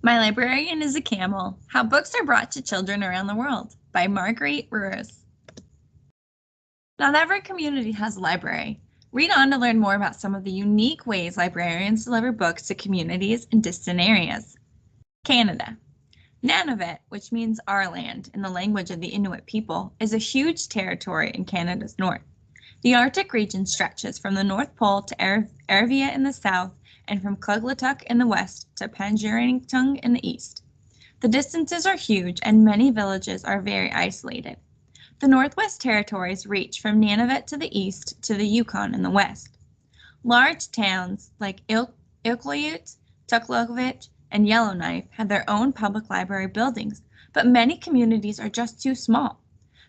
My Librarian is a Camel, How Books Are Brought to Children Around the World by Margriet Ruurs. Not every community has a library. Read on to learn more about some of the unique ways librarians deliver books to communities in distant areas. Canada. Nunavut, which means our land in the language of the Inuit people, is a huge territory in Canada's north. The Arctic region stretches from the North Pole to Arvia in the south and from Kluglatuk in the west to Panjurangtung in the east. The distances are huge and many villages are very isolated. The Northwest Territories reach from Nunavut to the east to the Yukon in the west. Large towns like Iqaluit, Tuklavik, and Yellowknife have their own public library buildings, but many communities are just too small.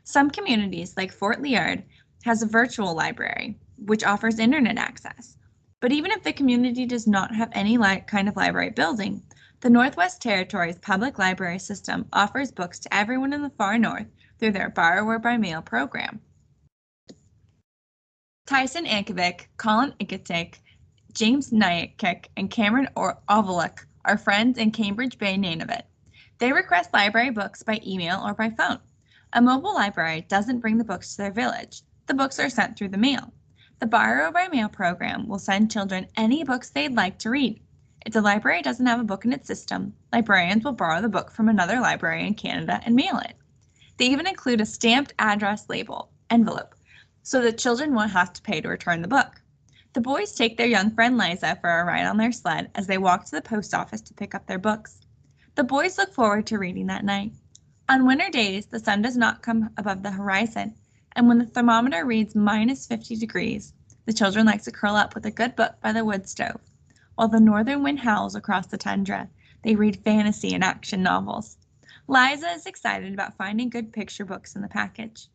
Some communities, like Fort Liard, has a virtual library, which offers internet access. But even if the community does not have any kind of library building, the Northwest Territories public library system offers books to everyone in the far north through their Borrower by Mail program. Tyson Ankovic, Colin Ikatik, James Nyakik, and Cameron Ovaluk are friends in Cambridge Bay, Nunavut. They request library books by email or by phone. A mobile library doesn't bring the books to their village. The books are sent through the mail. The Borrower by Mail program will send children any books they'd like to read. If the library doesn't have a book in its system, librarians will borrow the book from another library in Canada and mail it. They even include a stamped address label envelope, so that children won't have to pay to return the book. The boys take their young friend Liza for a ride on their sled as they walk to the post office to pick up their books. The boys look forward to reading that night. On winter days, the sun does not come above the horizon, and when the thermometer reads minus 50 degrees, the children like to curl up with a good book by the wood stove. While the northern wind howls across the tundra, they read fantasy and action novels. Liza is excited about finding good picture books in the package.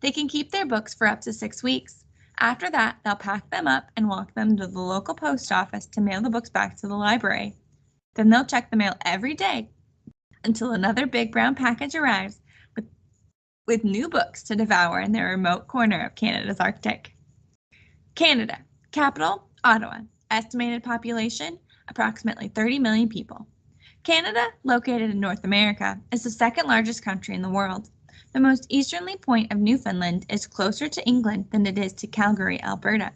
They can keep their books for up to 6 weeks. After that, they'll pack them up and walk them to the local post office to mail the books back to the library. Then they'll check the mail every day until another big brown package arrives with new books to devour in their remote corner of Canada's Arctic. Canada. Capital, Ottawa. Estimated population, approximately 30 million people. Canada, located in North America, is the second largest country in the world. The most easterly point of Newfoundland is closer to England than it is to Calgary, Alberta.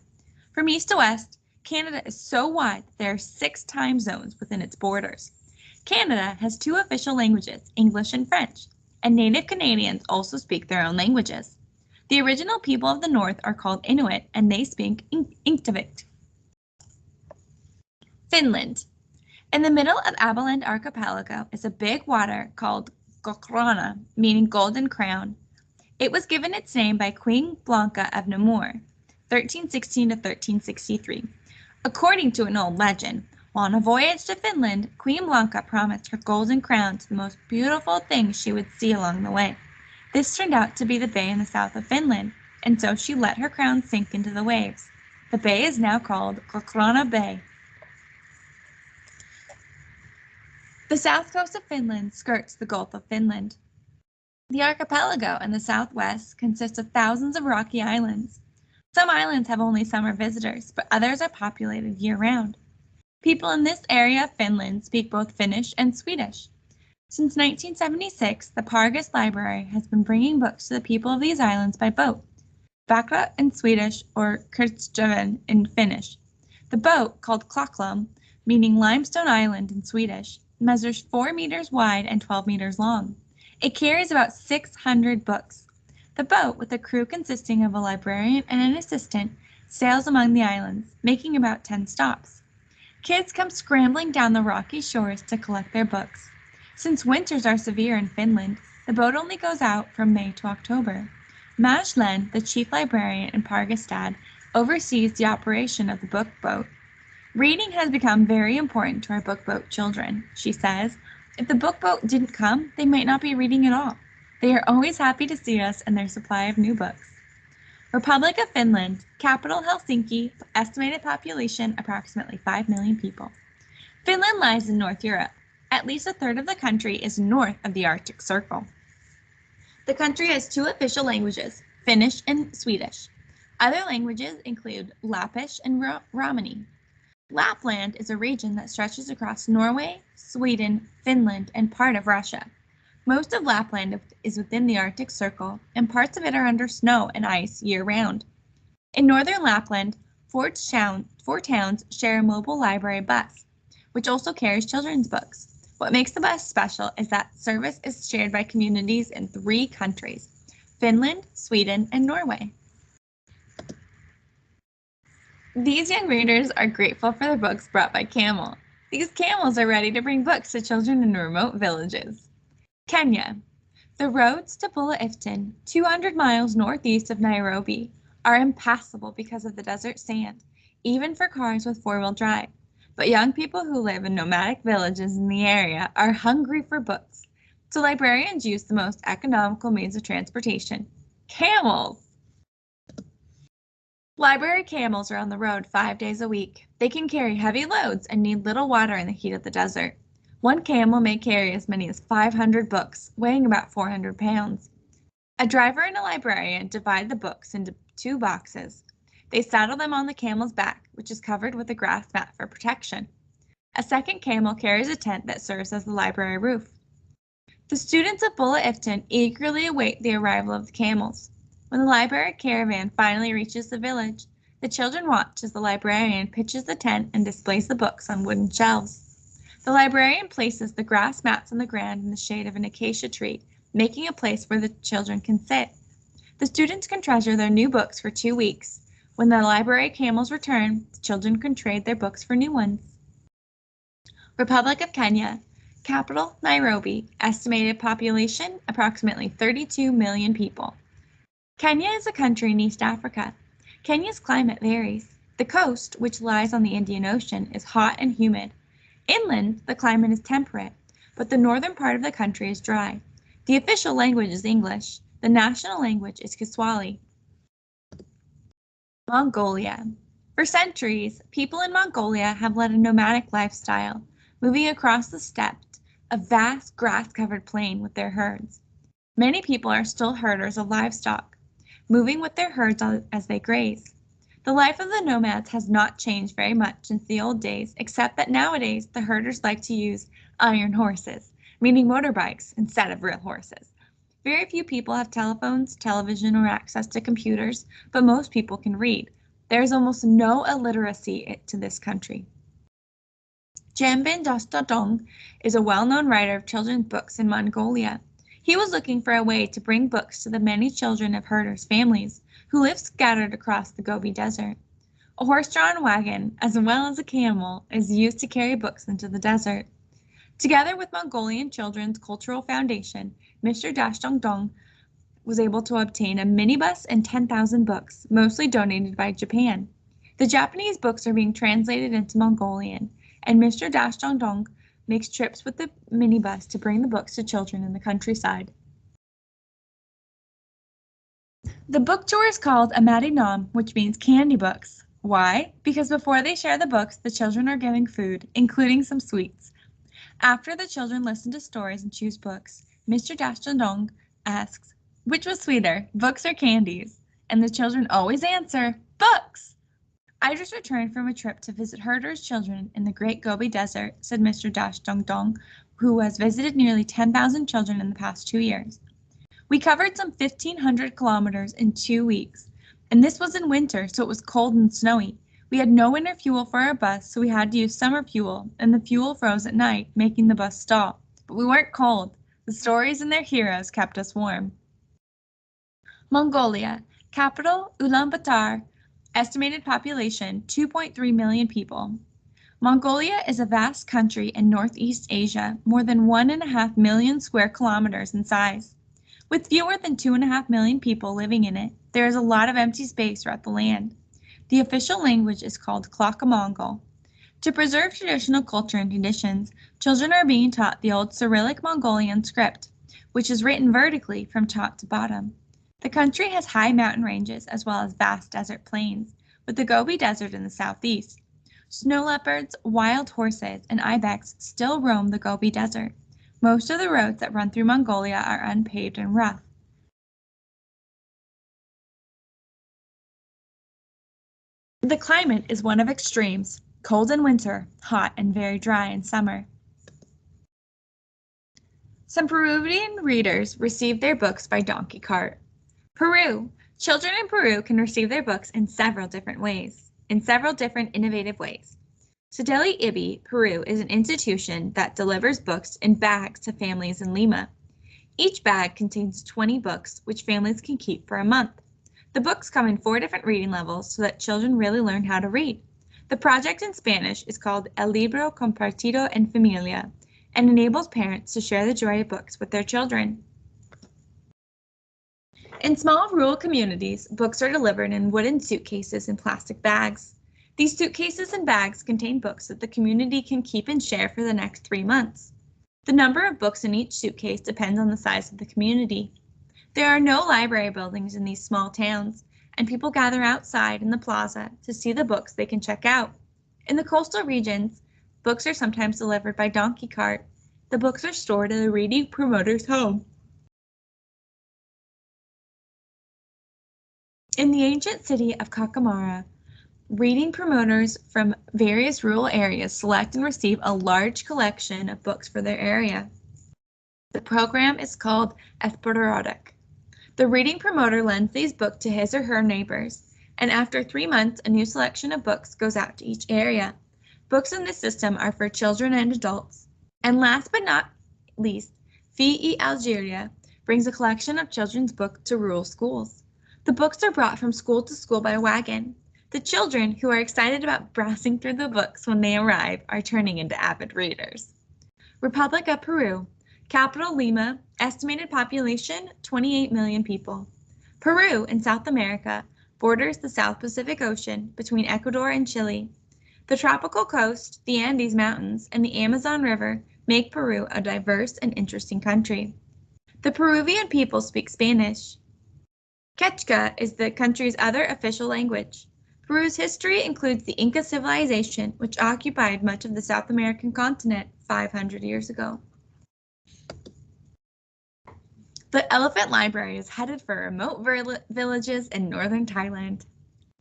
From east to west, Canada is so wide that there are 6 time zones within its borders. Canada has 2 official languages, English and French, and Native Canadians also speak their own languages. The original people of the North are called Inuit, and they speak Inkavik. Finland. In the middle of Åland Archipelago is a big water called Gokrana, meaning golden crown. It was given its name by Queen Blanca of Namur, 1316 to 1363. According to an old legend, while on a voyage to Finland, Queen Blanca promised her golden crown to the most beautiful things she would see along the way. This turned out to be the bay in the south of Finland, and so she let her crown sink into the waves. The bay is now called Gokrana Bay. The south coast of Finland skirts the Gulf of Finland. The archipelago in the southwest consists of thousands of rocky islands. Some islands have only summer visitors, but others are populated year-round. People in this area of Finland speak both Finnish and Swedish. Since 1976, the Pargas Library has been bringing books to the people of these islands by boat, Vakra in Swedish or Kirstjöven in Finnish. The boat, called Klocklum, meaning limestone island in Swedish, measures 4 meters wide and 12 meters long. It carries about 600 books. The boat, with a crew consisting of a librarian and an assistant, sails among the islands, making about 10 stops. Kids come scrambling down the rocky shores to collect their books. Since winters are severe in Finland, the boat only goes out from May to October. Maj Len, the chief librarian in Pargastad, oversees the operation of the book boat. Reading has become very important to our book boat children, she says. If the book boat didn't come, they might not be reading at all. They are always happy to see us and their supply of new books. Republic of Finland, capital Helsinki, estimated population approximately 5 million people. Finland lies in North Europe. At least a third of the country is north of the Arctic Circle. The country has 2 official languages, Finnish and Swedish. Other languages include Lappish and Romani. Lapland is a region that stretches across Norway, Sweden, Finland, and part of Russia. Most of Lapland is within the Arctic Circle, and parts of it are under snow and ice year-round. In northern Lapland, four towns share a mobile library bus, which also carries children's books. What makes the bus special is that service is shared by communities in 3 countries: Finland, Sweden, and Norway. These young readers are grateful for the books brought by Camel. These camels are ready to bring books to children in remote villages. Kenya. The roads to Bula Iftin, 200 miles northeast of Nairobi, are impassable because of the desert sand, even for cars with 4-wheel drive. But young people who live in nomadic villages in the area are hungry for books, so librarians use the most economical means of transportation: camels. Library camels are on the road 5 days a week. They can carry heavy loads and need little water in the heat of the desert. One camel may carry as many as 500 books, weighing about 400 pounds. A driver and a librarian divide the books into 2 boxes. They saddle them on the camel's back, which is covered with a grass mat for protection. A second camel carries a tent that serves as the library roof. The students of Bula Iftin eagerly await the arrival of the camels. When the library caravan finally reaches the village, the children watch as the librarian pitches the tent and displays the books on wooden shelves. The librarian places the grass mats on the ground in the shade of an acacia tree, making a place where the children can sit. The students can treasure their new books for 2 weeks. When the library camels return, the children can trade their books for new ones. Republic of Kenya. Capital, Nairobi. Estimated population, approximately 32 million people. Kenya is a country in East Africa. Kenya's climate varies. The coast, which lies on the Indian Ocean, is hot and humid. Inland, the climate is temperate, but the northern part of the country is dry. The official language is English. The national language is Kiswahili. Mongolia. For centuries, people in Mongolia have led a nomadic lifestyle, moving across the steppes, a vast grass-covered plain with their herds. Many people are still herders of livestock, moving with their herds as they graze. The life of the nomads has not changed very much since the old days, except that nowadays the herders like to use iron horses, meaning motorbikes, instead of real horses. Very few people have telephones, television, or access to computers, but most people can read. There is almost no illiteracy to this country. Jambin Dostodong is a well-known writer of children's books in Mongolia. He was looking for a way to bring books to the many children of herders' families who live scattered across the Gobi Desert. A horse-drawn wagon, as well as a camel, is used to carry books into the desert. Together with Mongolian Children's Cultural Foundation, Mr. Dashdongdong was able to obtain a minibus and 10,000 books, mostly donated by Japan. The Japanese books are being translated into Mongolian, and Mr. Dashdongdong makes trips with the minibus to bring the books to children in the countryside. The book tour is called a Madinam, which means candy books. Why? Because before they share the books, the children are given food, including some sweets. After the children listen to stories and choose books, Mr. Dashdongdong asks, which was sweeter, books or candies? And the children always answer, books! I just returned from a trip to visit herders' children in the Great Gobi Desert, said Mr. Dashdongdong, who has visited nearly 10,000 children in the past 2 years. We covered some 1,500 kilometers in 2 weeks, and this was in winter, so it was cold and snowy. We had no winter fuel for our bus, so we had to use summer fuel, and the fuel froze at night, making the bus stall. But we weren't cold. The stories and their heroes kept us warm. Mongolia. Capital, Ulaanbaatar. Estimated population, 2.3 million people. Mongolia is a vast country in Northeast Asia, more than 1.5 million square kilometers in size. With fewer than 2.5 million people living in it, there is a lot of empty space throughout the land. The official language is called Mongol. To preserve traditional culture and traditions, children are being taught the old Cyrillic Mongolian script, which is written vertically from top to bottom. The country has high mountain ranges as well as vast desert plains, with the Gobi Desert in the southeast. Snow leopards, wild horses, and ibex still roam the Gobi Desert. Most of the roads that run through Mongolia are unpaved and rough. The climate is one of extremes. cold in winter, hot and very dry in summer. Some Peruvian readers receive their books by donkey cart. Peru. Children in Peru can receive their books in several different innovative ways. Sedeli Ibi, Peru, is an institution that delivers books in bags to families in Lima. Each bag contains 20 books, which families can keep for a month. The books come in 4 different reading levels so that children really learn how to read. The project in Spanish is called El Libro Compartido en Familia and enables parents to share the joy of books with their children. In small rural communities, books are delivered in wooden suitcases and plastic bags. These suitcases and bags contain books that the community can keep and share for the next 3 months. The number of books in each suitcase depends on the size of the community. There are no library buildings in these small towns, and people gather outside in the plaza to see the books they can check out. In the coastal regions, books are sometimes delivered by donkey cart. The books are stored at a reading promoter's home. In the ancient city of Cacamara, reading promoters from various rural areas select and receive a large collection of books for their area. The program is called Esporadic. The reading promoter lends these books to his or her neighbors, and after 3 months, a new selection of books goes out to each area. Books in this system are for children and adults. And last but not least, Fi Algeria brings a collection of children's books to rural schools. The books are brought from school to school by wagon. The children, who are excited about browsing through the books when they arrive, are turning into avid readers. Republic of Peru. Capital Lima. Estimated population 28 million people. Peru, in South America, borders the South Pacific Ocean between Ecuador and Chile. The tropical coast, the Andes Mountains, and the Amazon River make Peru a diverse and interesting country. The Peruvian people speak Spanish. Quechua is the country's other official language. Peru's history includes the Inca civilization, which occupied much of the South American continent 500 years ago. The Elephant Library is headed for remote villages in northern Thailand.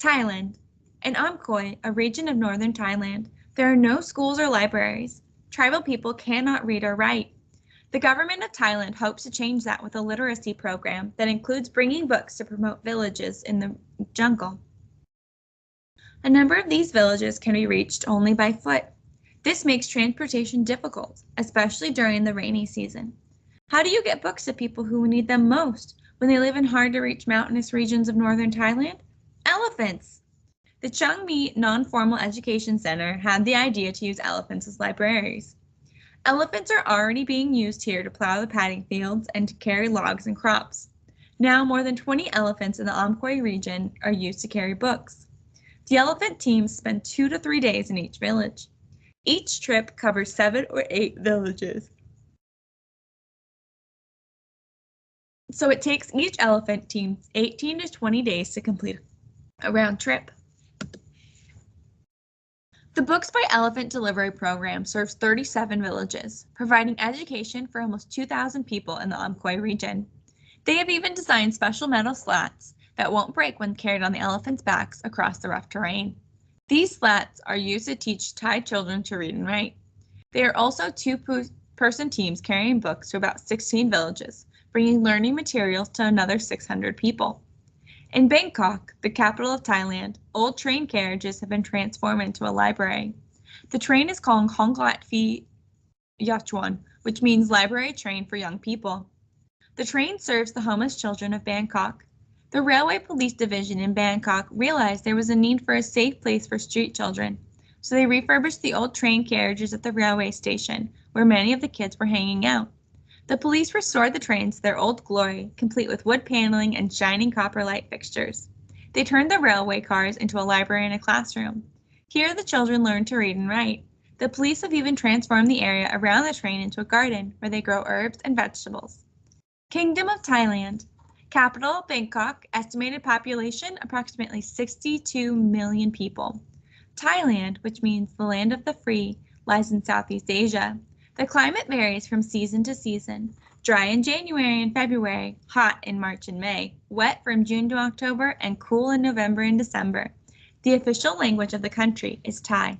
In Amkhoi, a region of northern Thailand, there are no schools or libraries. Tribal people cannot read or write. The government of Thailand hopes to change that with a literacy program that includes bringing books to promote villages in the jungle. A number of these villages can be reached only by foot. This makes transportation difficult, especially during the rainy season. How do you get books to people who need them most when they live in hard-to-reach mountainous regions of northern Thailand? Elephants! The Chung Mi Non-Formal Education Center had the idea to use elephants as libraries. Elephants are already being used here to plow the paddy fields and to carry logs and crops. Now, more than 20 elephants in the Amkhoi region are used to carry books. The elephant teams spend 2 to 3 days in each village. Each trip covers 7 or 8 villages. So it takes each elephant team 18 to 20 days to complete a round trip. The Books by Elephant delivery program serves 37 villages, providing education for almost 2,000 people in the Amkhoi region. They have even designed special metal slats that won't break when carried on the elephants' backs across the rough terrain. These slats are used to teach Thai children to read and write. They are also 2-person teams carrying books to about 16 villages, bringing learning materials to another 600 people. In Bangkok, the capital of Thailand, old train carriages have been transformed into a library. The train is called Honglat Phi Yachuan, which means library train for young people. The train serves the homeless children of Bangkok. The Railway Police Division in Bangkok realized there was a need for a safe place for street children, so they refurbished the old train carriages at the railway station, where many of the kids were hanging out. The police restored the trains to their old glory, complete with wood paneling and shining copper light fixtures. They turned the railway cars into a library and a classroom. Here the children learned to read and write. The police have even transformed the area around the train into a garden where they grow herbs and vegetables. Kingdom of Thailand. Capital, Bangkok. Estimated population, approximately 62 million people. Thailand, which means the land of the free, lies in Southeast Asia. The climate varies from season to season. Dry in January and February, hot in March and May, wet from June to October, and cool in November and December. The official language of the country is Thai.